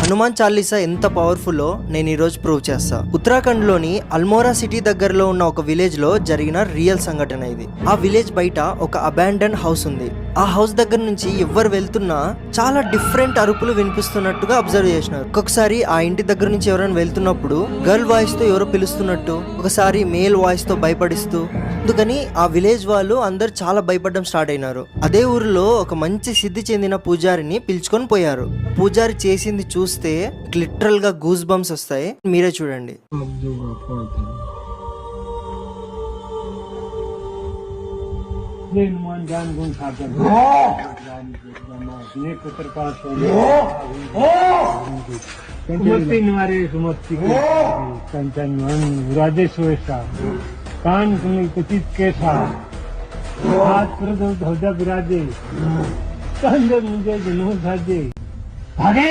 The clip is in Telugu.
హనుమాన్ చాలీసా ఎంత పవర్ఫుల్లో నేను ఈరోజు ప్రూవ్ చేస్తా. ఉత్తరాఖండ్ లోని అల్మోరా సిటీ దగ్గరలో ఉన్న ఒక విలేజ్ లో జరిగిన రియల్ సంఘటన ఇది. ఆ విలేజ్ బయట ఒక అబాండన్ హౌస్ ఉంది. ఆ హౌస్ దగ్గర నుంచి ఎవరు వెళ్తున్నా చాలా డిఫరెంట్ అరుపులు వినిపిస్తున్నట్టుగా అబ్జర్వ్ చేసినారు. ఒక్కొక్కసారి ఆ ఇంటి దగ్గర నుంచి ఎవరైనా వెళ్తున్నప్పుడు గర్ల్ వాయిస్ తో ఎవరో పిలుస్తున్నట్టు, ఒకసారి మేల్ వాయిస్ తో భయపడిస్తూ. అందుకని ఆ విలేజ్ వాళ్ళు అందరు చాలా భయపడడం స్టార్ట్ అయినారు. అదే ఊరిలో ఒక మంచి సిద్ధి చెందిన పూజారిని పిలుచుకొని పోయారు. పూజారి చేసింది చూస్తే లిటరల్ గా గూస్ బంప్స్ వస్తాయి. మీరే చూడండి. कान कुचित केसा हाथ पर ध्वजा विराजे कंधे मुझे जुनून साजे भागे